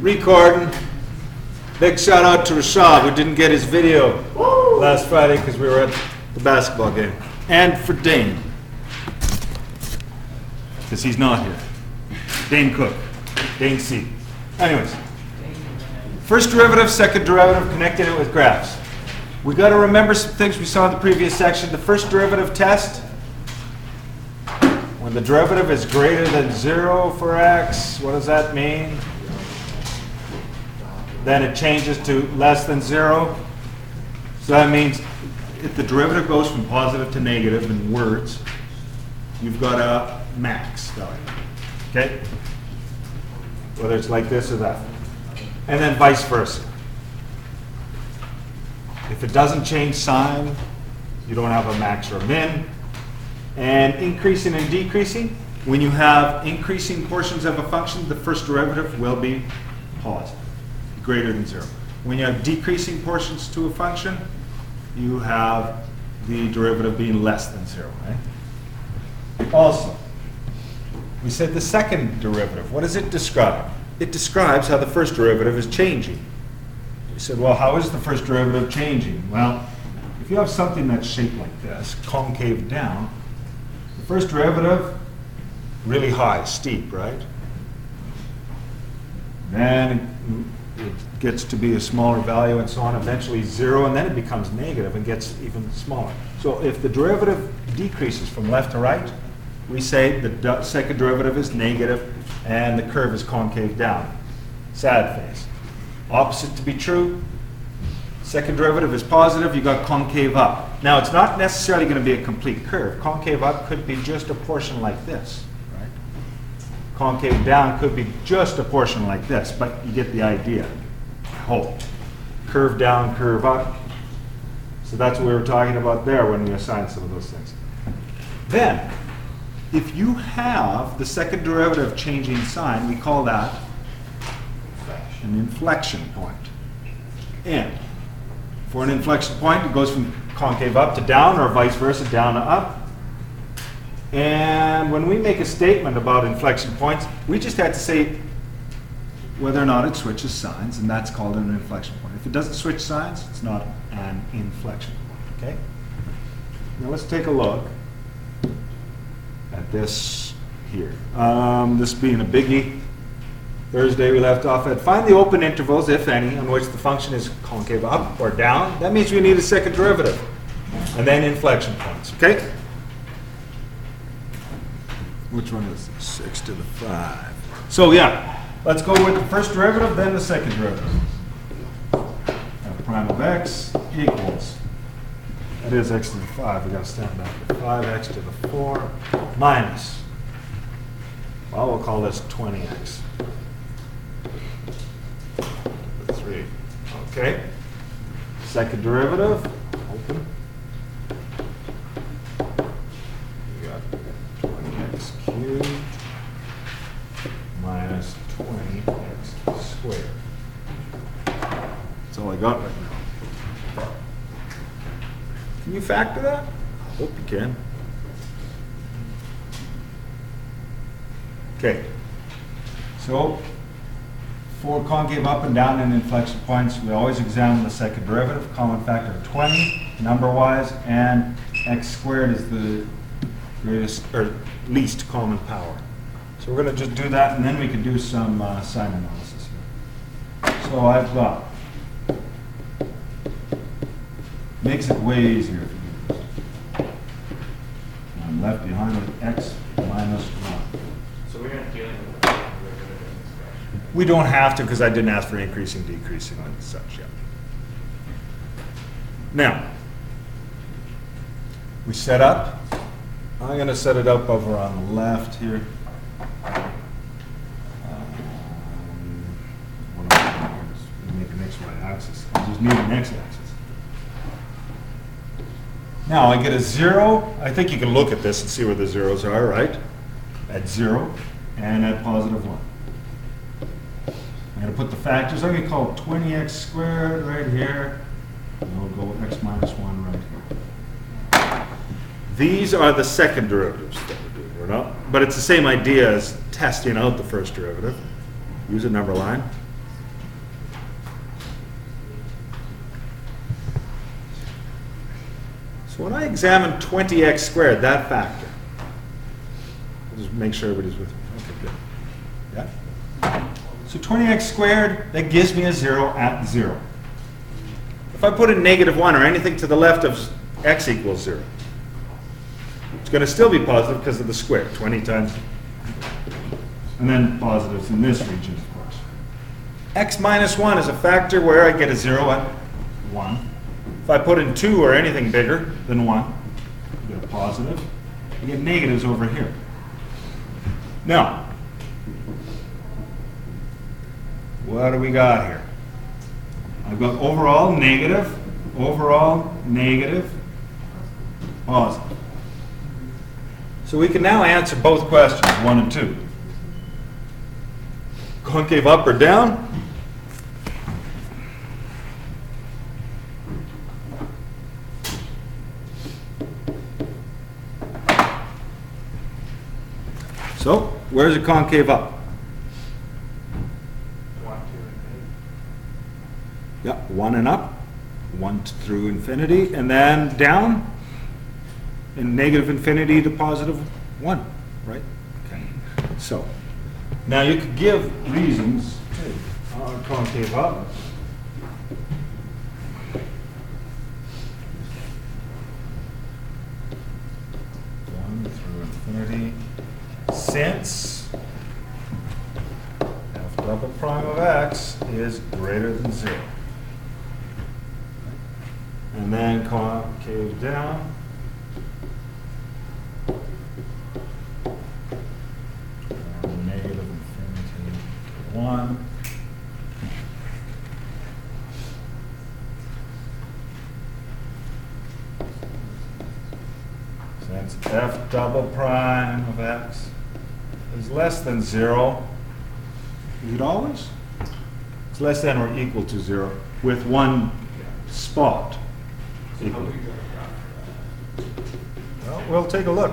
Recording. Big shout out to Rashad, who didn't get his video last Friday because we were at the basketball game. And for Dane, because he's not here. Dane Cook. Dane C. Anyways. First derivative, second derivative, connecting it with graphs. We got to remember some things we saw in the previous section. The first derivative test, when the derivative is greater than 0 for x, what does that mean? Then it changes to less than 0. So that means if the derivative goes from positive to negative in words, you've got a max value. Okay? Whether it's like this or that. And then vice versa. If it doesn't change sign, you don't have a max or a min. And increasing and decreasing, when you have increasing portions of a function, the first derivative will be positive, greater than 0. When you have decreasing portions to a function, you have the derivative being less than 0. Right? Also, we said the second derivative, what does it describe? It describes how the first derivative is changing. We said, well, how is the first derivative changing? Well, if you have something that's shaped like this, concave down, the first derivative, really high, steep, right? Then it gets to be a smaller value and so on, eventually 0, and then it becomes negative and gets even smaller. So if the derivative decreases from left to right, we say the second derivative is negative and the curve is concave down. Sad face. Opposite to be true. Second derivative is positive, you got concave up. Now it's not necessarily going to be a complete curve. Concave up could be just a portion like this, right? Concave down could be just a portion like this, but you get the idea. Oh, curve down, curve up. So that's what we were talking about there when we assigned some of those things. Then, if you have the second derivative changing sign, we call that an inflection point. And for an inflection point, it goes from concave up to down, or vice versa, down to up. And when we make a statement about inflection points, we just have to say whether or not it switches signs, and that's called an inflection point. If it doesn't switch signs, it's not an inflection point. Okay? Now let's take a look at this here. This being a biggie. Thursday we left off at find the open intervals, if any, on which the function is concave up or down. That means we need a second derivative. And then inflection points, okay? Which one is this? 6 to the 5. So yeah, let's go with the first derivative, then the second derivative. F prime of x equals, that is x to the 5, we gotta stand back. 5x to the 4 minus, well, we'll call this 20x. 3. Okay. Second derivative, open. We got 20x cubed minus 20x squared. That's all I got right now. Can you factor that? I hope you can. Okay. So, for concave up and down in inflection points, we always examine the second derivative, common factor of 20, number-wise, and x squared is the greatest or least common power. So we're going to just do that, and then we can do some sign analysis here. So I've got, makes it way easier if you do this. I'm left behind with x minus 1. So we're not dealing with we don't have to because I didn't ask for increasing, decreasing, and such yet. Now, we set up. I'm going to set it up over on the left here. What am I going to do? Make an XY axis. I just need an x-axis. Now I get a 0. I think you can look at this and see where the zeros are, right? At 0 and at positive 1. I'm going to put the factors. I'm going to call 20x squared right here. And we'll go x minus 1 right here. These are the second derivatives that we're doing. We're not, but it's the same idea as testing out the first derivative. use a number line. So when I examine 20x squared, that factor, I'll just make sure everybody's with me. Okay, good. Yeah? So 20x squared, that gives me a 0 at 0. If I put in -1 or anything to the left of x equals 0, it's going to still be positive because of the square, 20 times, and then positives in this region, of course. X minus 1 is a factor where I get a 0 at 1. If I put in 2 or anything bigger than 1, I get a positive. I get negatives over here. Now, what do we got here? I've got overall negative, positive. So we can now answer both questions, 1 and 2. Concave up or down? So, where's the concave up? 1, 2, and 8. Yeah, 1 and up, 1 through infinity, and then down, in negative infinity to positive 1, right? Okay. So, now you could give reasons on concave up. 1 through infinity. Since f double prime of x is greater than 0. And then concave down. Negative infinity to 1. Since f double prime of x is less than 0, is it always? It's less than or equal to 0 with one spot. So how do we go to Well, we'll take a look.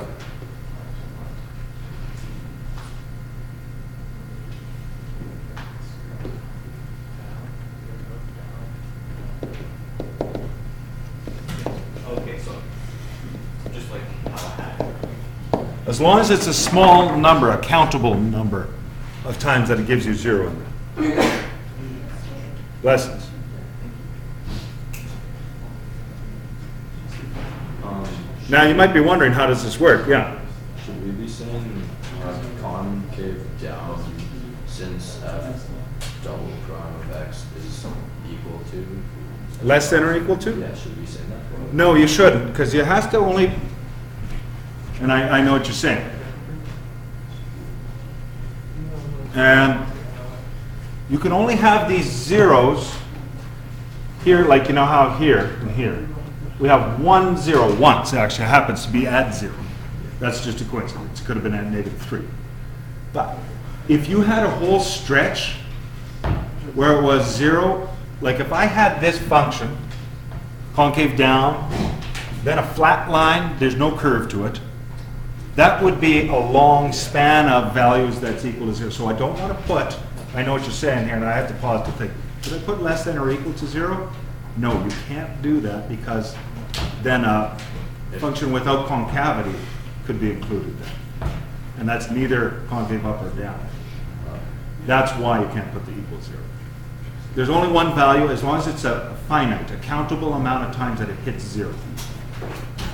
Okay, so just like how I had it. As long as it's a small number, a countable number of times that it gives you 0 in there. Lessons. Now you might be wondering, how does this work? Yeah. Should we be saying concave down since f double prime of x is equal to? Less than or equal to? Yeah, should we say that? No, you shouldn't, because you have to only, and I know what you're saying. And you can only have these zeros here, like you know how here and here. We have 1 0 once, it actually happens to be at 0. That's just a coincidence. It could have been at -3. But if you had a whole stretch where it was 0, like if I had this function, concave down, then a flat line, there's no curve to it, that would be a long span of values that's equal to 0. So I don't want to put, I know what you're saying here, and I have to pause to think, should I put less than or equal to 0? No, you can't do that, because then a function without concavity could be included then. And that's neither concave up or down. That's why you can't put the equal 0. There's only one value, as long as it's a finite, a countable amount of times that it hits 0.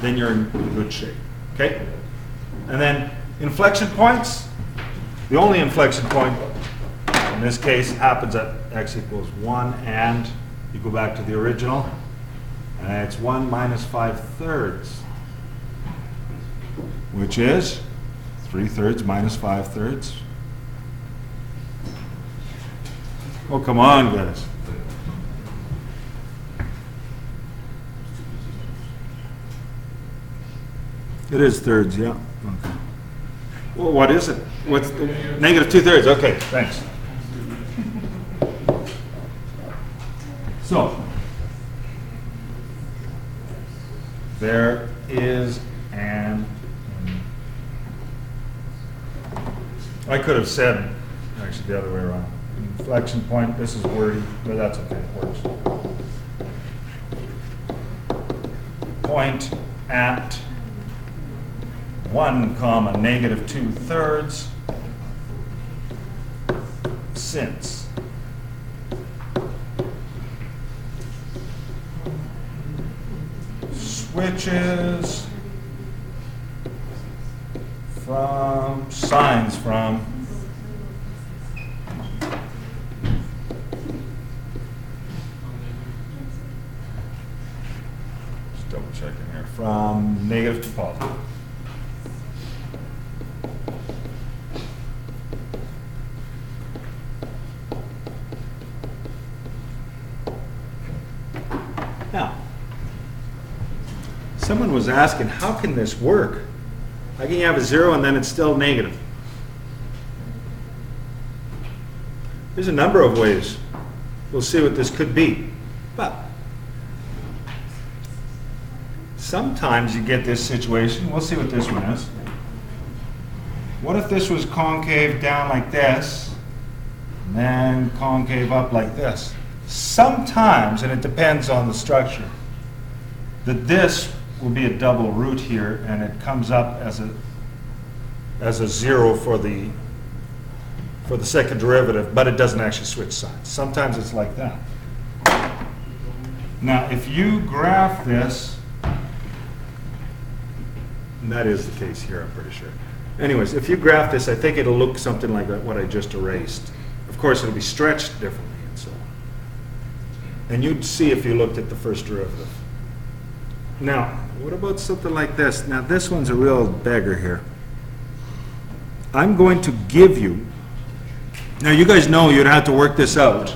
Then you're in good shape, okay? And then inflection points, the only inflection point in this case happens at x equals 1, and you go back to the original, and it's 1 minus 5/3, which is 3/3 minus 5/3. Oh, come on, guys. It is thirds, yeah. Okay. Well, what is it? What's the, -2/3? Okay, thanks. So, there is an, I could have said, actually the other way around. inflection point. This is wordy, but that's okay, it works. Point at 1 comma negative 2/3 since switches from signs from just double checking here, from negative to positive. Now, someone was asking, how can this work? How can you have a 0 and then it's still negative? There's a number of ways. We'll see what this could be. But sometimes you get this situation. We'll see what this one is. What if this was concave down like this, and then concave up like this? Sometimes, and it depends on the structure, that this will be a double root here, and it comes up as a 0 for the second derivative, but it doesn't actually switch signs. Sometimes it's like that. Now, if you graph this, and that is the case here, I'm pretty sure. Anyways, if you graph this, I think it'll look something like that, what I just erased. Of course, it'll be stretched differently and so on. And you'd see if you looked at the first derivative. Now, what about something like this? Now, this one's a real beggar here. I'm going to give you, now you guys know you'd have to work this out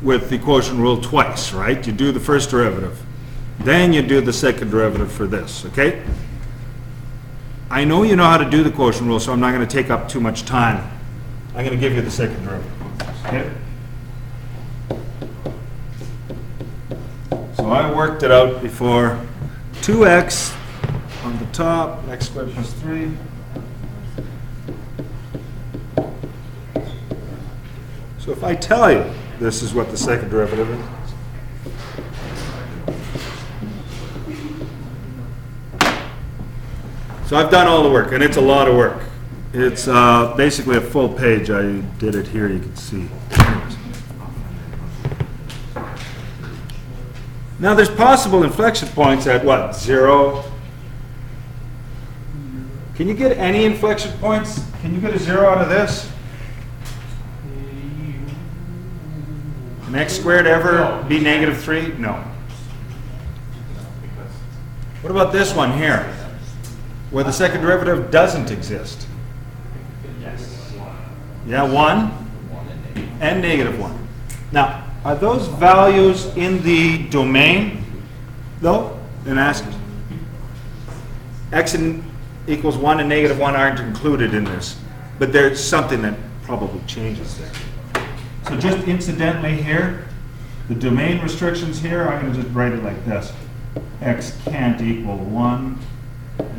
with the quotient rule twice, right? You do the first derivative, then you do the second derivative for this, okay? I know you know how to do the quotient rule, so I'm not going to take up too much time. I'm going to give you the second derivative, okay? So I worked it out before. 2x on the top, x squared plus 3. So if I tell you this is what the second derivative is, so I've done all the work, and it's a lot of work. It's basically a full page. I did it here, you can see. Now there's possible inflection points at what? 0? Can you get any inflection points? Can you get a 0 out of this? Can x squared ever be negative 3? No. What about this one here, where the second derivative doesn't exist? Yeah, 1 and negative 1. Now, are those values in the domain, though? Then ask it. X equals 1 and negative 1 aren't included in this, but there's something that probably changes there. So just incidentally here, the domain restrictions here, I'm going to just write it like this. X can't equal 1,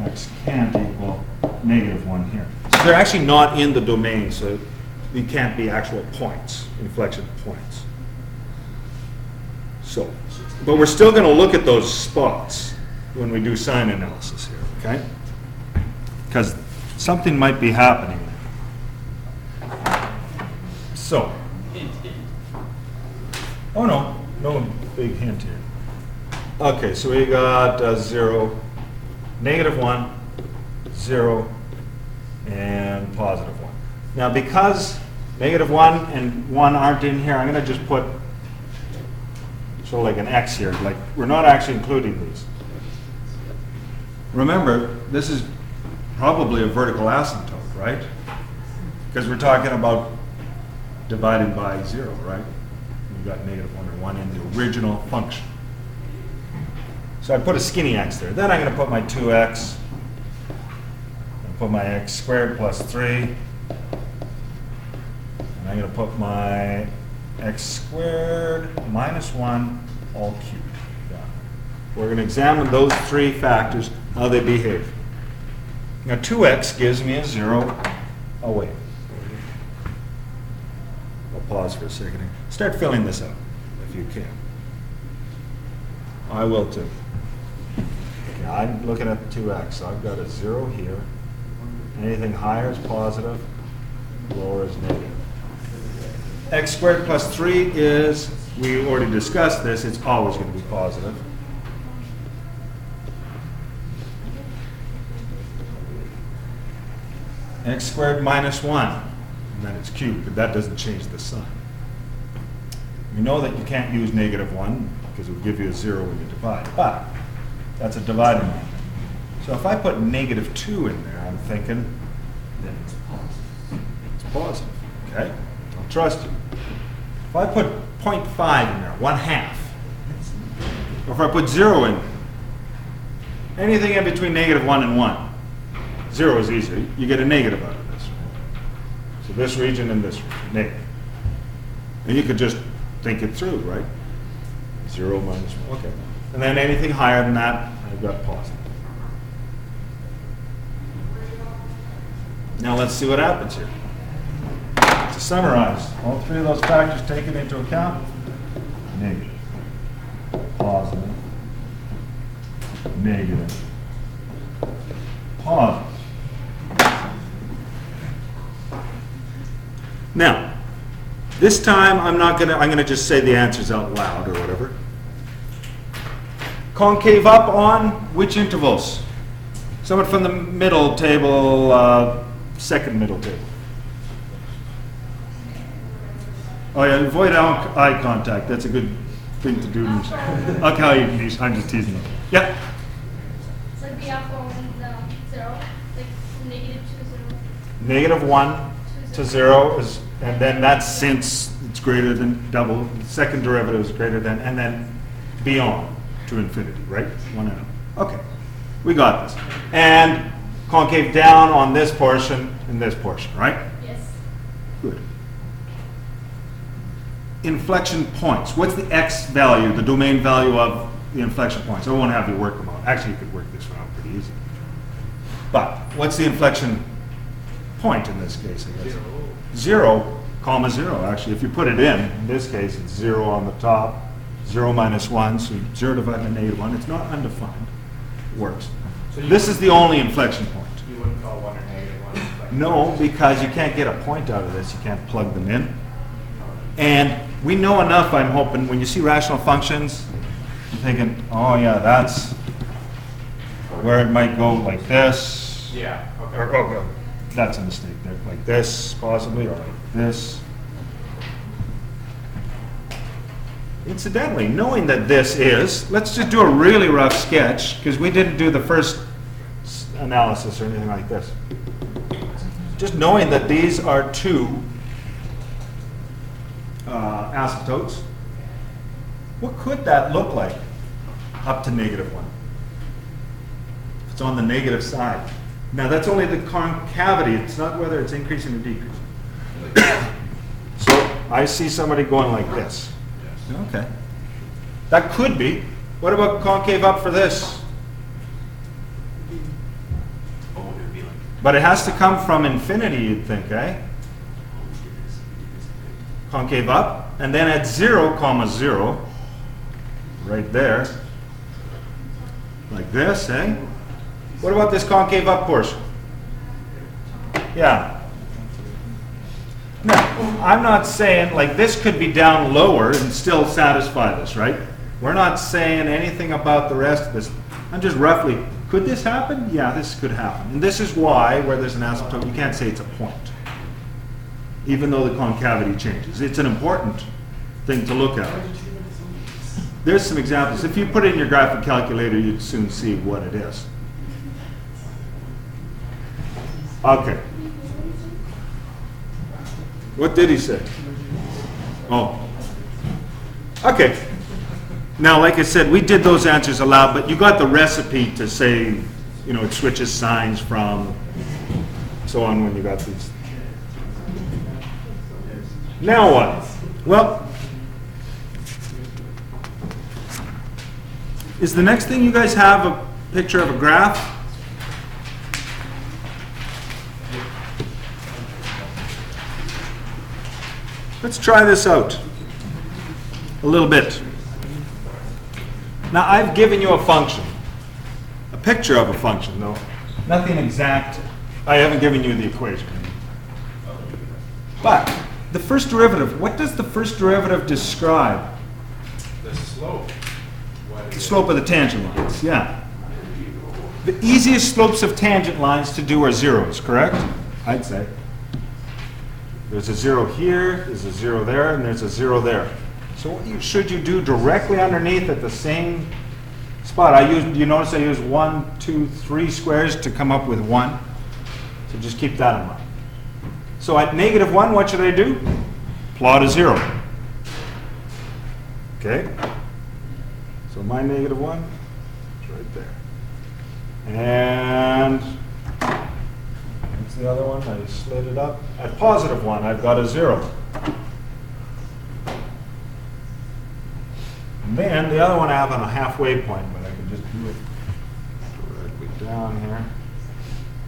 X can't equal negative 1 here. So they're actually not in the domain, so they can't be actual points, inflection points. So, but we're still going to look at those spots when we do sign analysis here, okay? Because something might be happening there. So, oh no big hint here. Okay, so we got 0, negative 1, 0, and positive 1. Now, because negative 1 and 1 aren't in here, I'm going to just put so like an X here, like we're not actually including these. Remember, this is probably a vertical asymptote, right? Because we're talking about dividing by 0, right? We've got negative 1 or 1 in the original function. So I put a skinny x there. Then I'm going to put my 2x, and put my x squared plus 3, and I'm going to put my x squared minus 1 all cubed. Yeah. We're going to examine those three factors, how they behave. Now 2x gives me a 0. Oh wait. I'll pause for a second here. Start filling this out, if you can. I will too. Okay, I'm looking at 2x, so I've got a 0 here. Anything higher is positive, lower is negative. X squared plus 3 is, we already discussed this, it's always going to be positive. X squared minus 1, and then it's cubed, but that doesn't change the sign. We know that you can't use -1 because it will give you a 0 when you divide, but that's a dividing line. So if I put -2 in there, I'm thinking Then it's positive. it's positive, okay? I'll trust you. If I put 0.5 in there, 1/2, or if I put 0 in there, anything in between -1 and 1, 0 is easy. You get a negative out of this. So this region and this region, negative. And you could just think it through, right? 0 minus 1, okay. And then anything higher than that, I've got positive. Now let's see what happens here. To summarize, all three of those factors taken into account, negative, positive, negative, positive. Now, this time I'm gonna just say the answers out loud or whatever. Concave up on which intervals? Someone from the middle table, second middle table. Oh yeah, avoid eye contact. That's a good thing to do. Okay, I'm just teasing you. Yeah. So it'd be up on the 0, like -2 to 0. -1 to 0 is, and then that's since it's greater than double, the second derivative is greater than, and then beyond to infinity, right? 1 and 0. Okay, we got this. And concave down on this portion and this portion, right? Yes. Good. Inflection points. What's the x value, the domain value of the inflection points? I won't have you work them out. Actually, you could work this one out pretty easy. But what's the inflection point in this case? I guess? 0, comma 0. Actually, if you put it in this case, it's 0 on the top, 0 minus 1, so 0 divided by -1. It's not undefined. It works. So This is the only inflection point. You wouldn't call 1 or -1? Like, No, because you can't get a point out of this. You can't plug them in. And we know enough, I'm hoping, when you see rational functions, you're thinking, oh yeah, that's where it might go like this. Yeah, okay. Or, oh, that's a mistake there. Like this, possibly, or like this. Incidentally, knowing that this is, let's just do a really rough sketch, because we didn't do the first analysis or anything like this. Just knowing that these are two asymptotes, what could that look like up to -1? If it's on the negative side. Now that's only the concavity, it's not whether it's increasing or decreasing. So I see somebody going like this. Okay. That could be. What about concave up for this? Oh, it would be like. But it has to come from infinity, you'd think, eh? Concave up, and then at 0, comma 0, right there, like this, eh? What about this concave up portion? Yeah. Now, I'm not saying, like, this could be down lower and still satisfy this, right? We're not saying anything about the rest of this. I'm just roughly, could this happen? Yeah, this could happen. And this is why, where there's an asymptote, you can't say it's a point, even though the concavity changes. It's an important thing to look at. There's some examples. If you put it in your graphic calculator, you'd soon see what it is. Okay. What did he say? Oh. Okay. Now, like I said, we did those answers aloud, but you got the recipe to say, you know, it switches signs from, so on when you got these. Now what? Well, is the next thing you guys have a picture of a graph? Let's try this out a little bit. Now, I've given you a function, a picture of a function, though. Nothing exact. I haven't given you the equation. But the first derivative, what does the first derivative describe? The slope. The slope of the tangent lines, yeah. The easiest slopes of tangent lines to do are zeros, correct? I'd say. There's a zero here, there's a zero there, and there's a zero there. So what should you do directly underneath at the same spot? You notice I used 1, 2, 3 squares to come up with 1. So just keep that in mind. So at -1, what should I do? Plot a 0. Okay? So my -1 is right there. And what's the other one? I slid it up. At +1, I've got a 0. And then the other one I have on a halfway point, but I can just do it directly down here.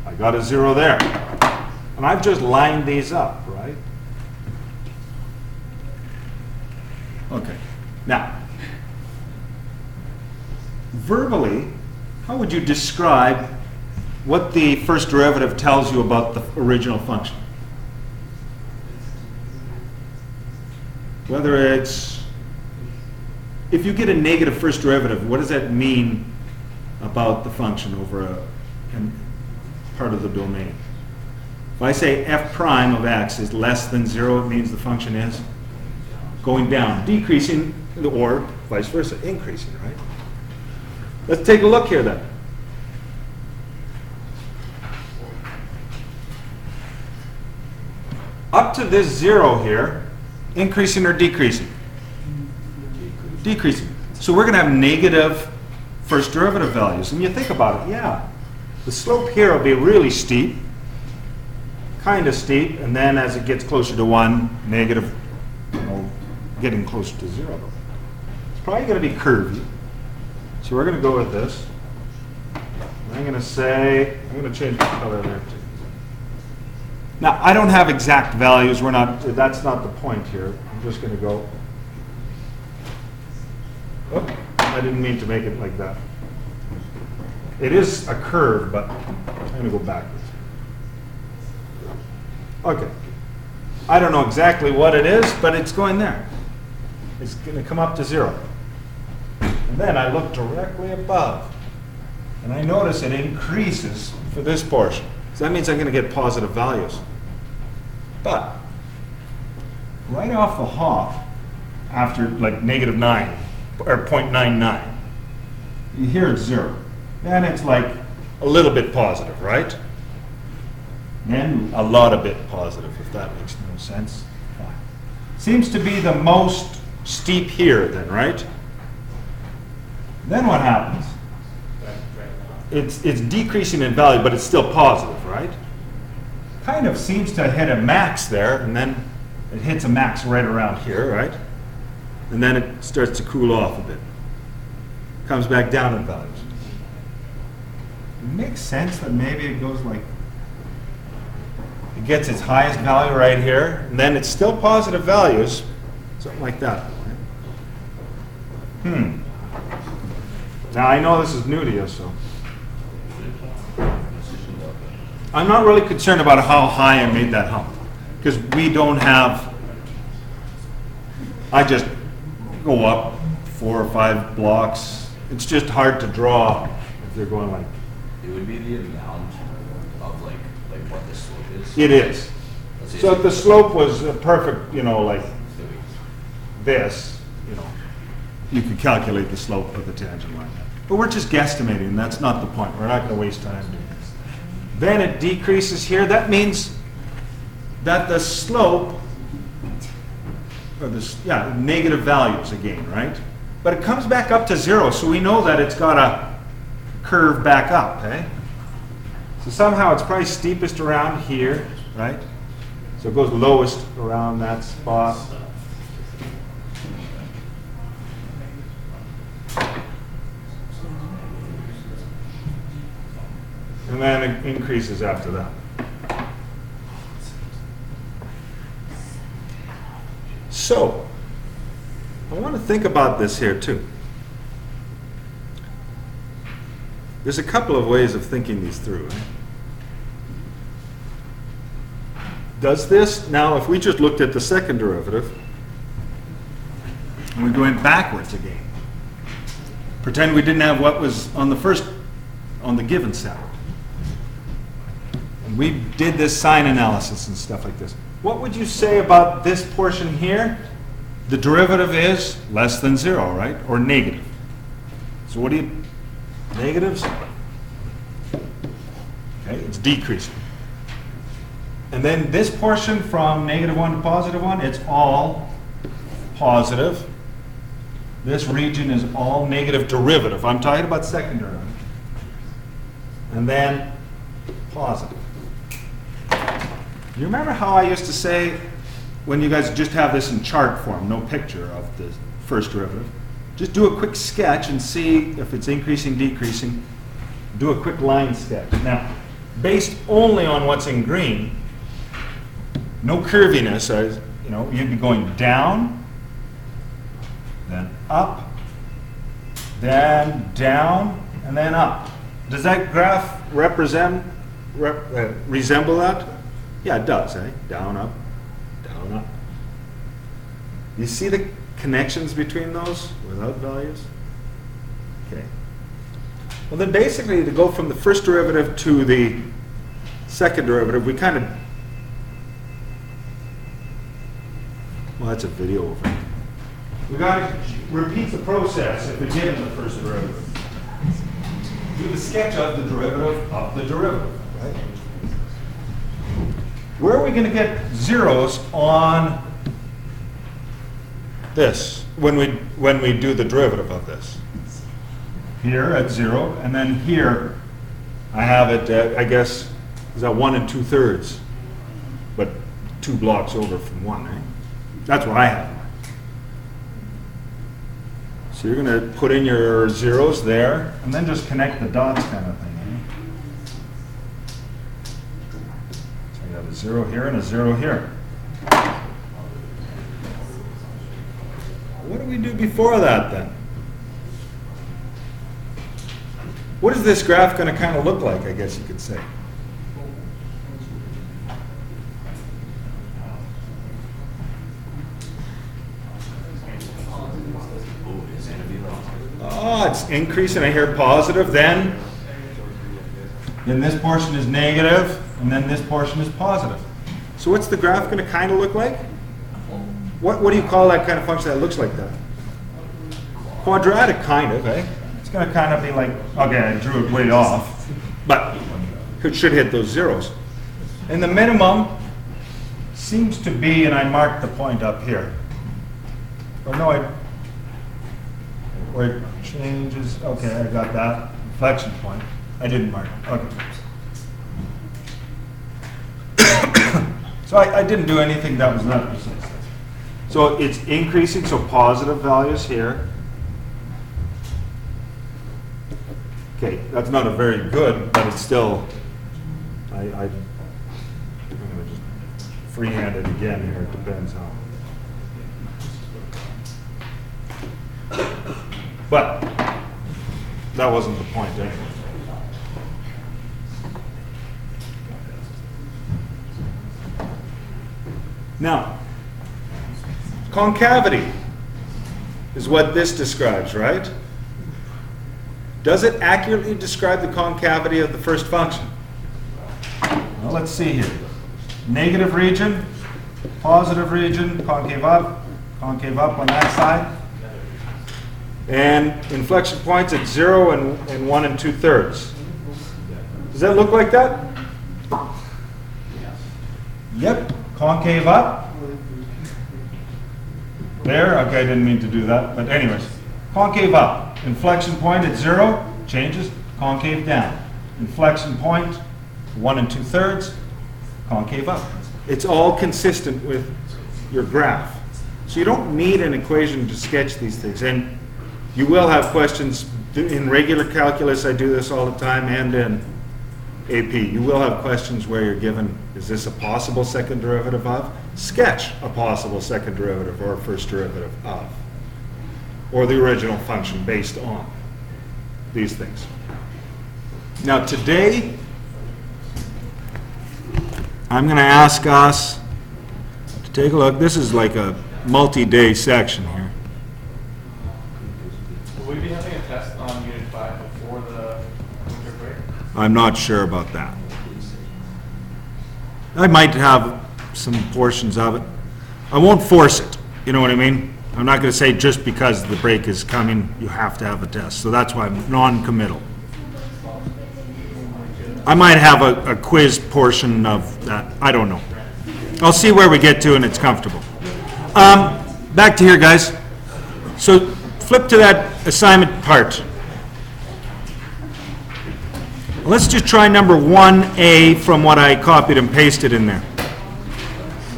I got a 0 there. And I've just lined these up, right? Okay. Now, verbally, how would you describe what the first derivative tells you about the original function? Whether it's, if you get a negative first derivative, what does that mean about the function over a part of the domain? If I say f prime of x is less than 0, it means the function is going down, decreasing, or vice versa, increasing, right? Let's take a look here then. Up to this 0 here, increasing or decreasing? Decreasing. So we're going to have negative first derivative values. And you think about it, yeah, the slope here will be really steep, kind of steep, and then as it gets closer to 1, negative, getting closer to 0. It's probably going to be curvy. So we're going to go with this. I'm going to say, I'm going to change the color there too. Now, I don't have exact values. That's not the point here. I'm just going to go. Oh, I didn't mean to make it like that. It is a curve, but I'm going to go backwards. Okay. I don't know exactly what it is, but it's going there. It's going to come up to 0. And then I look directly above, and I notice it increases for this portion. So that means I'm going to get positive values. But right off the hop, after like -9 or 0.99, you hear it's 0. Then it's like a little bit positive, right? Then a lot of bit positive, if that makes no sense. Seems to be the most steep here then, right? Then what happens? It's decreasing in value, but it's still positive, right? Kind of seems to hit a max there, and then it hits a max right around here, right? And then it starts to cool off a bit. Comes back down in values. It makes sense that maybe it goes like, it gets its highest value right here, and then it's still positive values, something like that. Now I know this is new to you, so I'm not really concerned about how high I made that hump, because we don't have, I just go up 4 or 5 blocks. It's just hard to draw if they're going like. It would be the amount of like what the slope is. It is. So if the slope was a perfect, like this, you could calculate the slope of the tangent line. But we're just guesstimating. That's not the point. We're not going to waste time doing this. Then it decreases here. That means that the slope, or this, negative values again, right? But it comes back up to 0, so we know that it's got to curve back up, okay? So somehow it's probably steepest around here, right? So it goes lowest around that spot. And then it increases after that. So, I want to think about this here too. There's a couple of ways of thinking these through. Right? Does this, now if we just looked at the second derivative, and we went backwards again, pretend we didn't have what was on the first, on the given set. And we did this sign analysis and stuff like this. What would you say about this portion here? The derivative is less than 0, right? Or negative. So what do you, negatives? Okay, it's decreasing. And then this portion from -1 to +1, it's all positive. This region is all negative derivative. I'm talking about second derivative. And then positive. You remember how I used to say, when you guys just have this in chart form, no picture of the first derivative, just do a quick sketch and see if it's increasing, decreasing. Do a quick line sketch. Now, based only on what's in green, no curviness, as you know, you'd be going down, then up, then down, and then up. Does that graph resemble that? Yeah, it does, eh? Down, up, down, up. You see the connections between those without values? Okay. Well, then basically to go from the first derivative to the second derivative, we kind of, well, that's a video over it. We got to repeat the process if we're given the first derivative. Do the sketch of the derivative of the derivative, right? Where are we going to get zeros on this when we do the derivative of this? Here at 0, and then here I have it at, I guess, is that 1 2/3, but 2 blocks over from 1, right? That's what I have. So you're going to put in your zeros there, and then just connect the dots kind of thing. So you have a 0 here and a 0 here. What do we do before that then? What is this graph going to kind of look like, I guess you could say? Oh, it's increasing. I hear positive. Then this portion is negative, and then this portion is positive. So what's the graph going to kind of look like? What do you call that kind of function that looks like that? Quadratic, kind of, eh? It's going to kind of be like, okay, I drew it way off, but it should hit those zeros. And the minimum seems to be, and I marked the point up here. Or no, where it changes, okay, I got that. Inflection point. I didn't mark it, okay. So I didn't do anything that was not precise. So it's increasing, so positive values here. Okay, that's not a very good, but it's still, I'm going to just freehand it again here, it depends how. But that wasn't the point anyway. Now, concavity is what this describes, right? Does it accurately describe the concavity of the first function? Well, let's see here. Negative region, positive region, concave up on that side. And inflection points at 0 and 1 2/3. Does that look like that? Yep, concave up. There, okay, I didn't mean to do that, but anyways. Concave up, inflection point at 0, changes, concave down. Inflection point, 1 2/3, concave up. It's all consistent with your graph. So you don't need an equation to sketch these things. And you will have questions in regular calculus. I do this all the time, and in AP. You will have questions where you're given, is this a possible second derivative of? sketch a possible second derivative or first derivative of, or the original function based on these things. Now today, I'm going to ask us to take a look. This is like a multi-day section here. Will we be having a test on Unit 5 before the winter break? I'm not sure about that. I might have some portions of it. I won't force it, you know what I mean? I'm not going to say just because the break is coming, you have to have a test. So that's why I'm non-committal. I might have a quiz portion of that. I don't know. I'll see where we get to and it's comfortable. Back to here, guys. So flip to that assignment part. Let's just try number 1A from what I copied and pasted in there.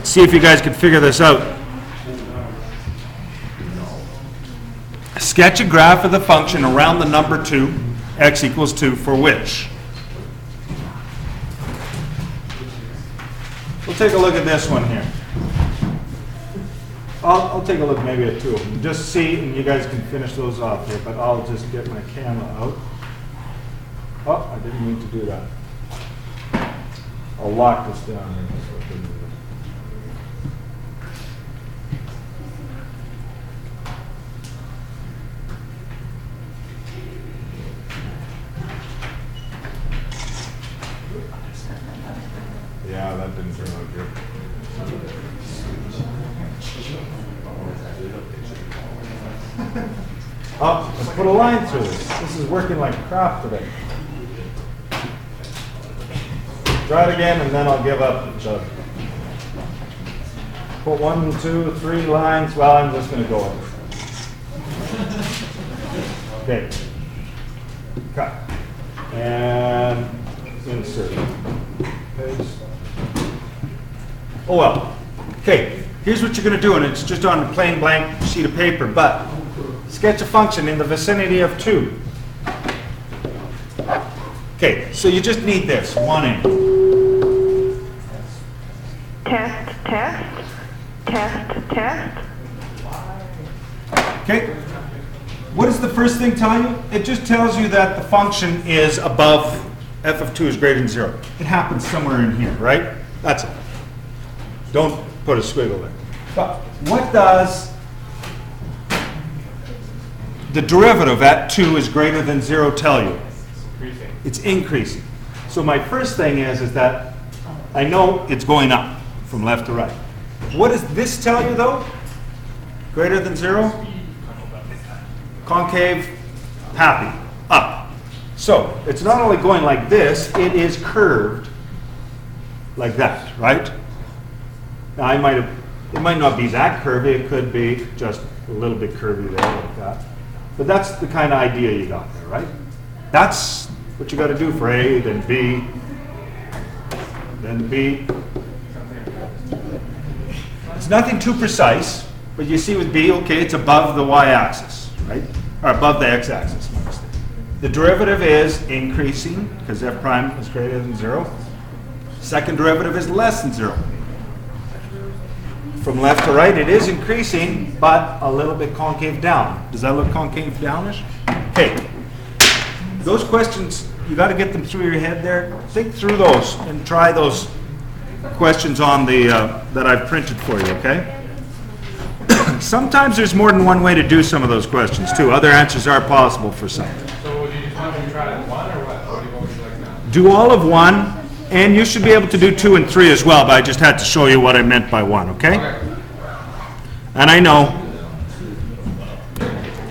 See if you guys can figure this out. Sketch a graph of the function around the number 2, x equals 2, for which. We'll take a look at this one here. I'll take a look maybe at 2 of them. Just see, and you guys can finish those off here, but I'll just get my camera out. Oh, I didn't mean to do that. I'll lock this down here. Yeah, that didn't turn out good. Oh, let's put a line through this. This is working like crap today. Try it again, and then I'll give up. Put 1, 2, 3 lines. Well, I'm just going to go over. Okay. Cut. And insert. Paste. Oh well. Okay, here's what you're going to do, and it's just on a plain blank sheet of paper, but sketch a function in the vicinity of 2. Okay, so you just need this, 1A. Test, test, test, test. Okay, what does the first thing tell you? It just tells you that the function is above f of 2 is greater than 0. It happens somewhere in here, right? That's it. Don't put a squiggle there. But what does the derivative at 2 is greater than 0 tell you? Increasing. It's increasing. So my first thing is that I know it's going up from left to right. What does this tell you though? Greater than 0? Concave, happy, up. So it's not only going like this, it is curved like that, right? Now it might not be that curvy, it could be just a little bit curvy there like that. But that's the kind of idea you got there, right? That's what you got to do for A, then B, then B. It's nothing too precise, but you see with B, okay, it's above the y-axis, right? Or above the x-axis, my mistake. The derivative is increasing, because f prime is greater than 0. Second derivative is less than 0. From left to right, it is increasing, but a little bit concave down. Does that look concave downish? Okay. Those questions, you got to get them through your head there. Think through those and try those questions on the that I've printed for you, okay? Sometimes there's more than one way to do some of those questions, too. Other answers are possible for some. So would you just want to try it 1 or what? What would you like now? Do all of 1, and you should be able to do 2 and 3 as well, but I just had to show you what I meant by 1, okay? Okay. And I know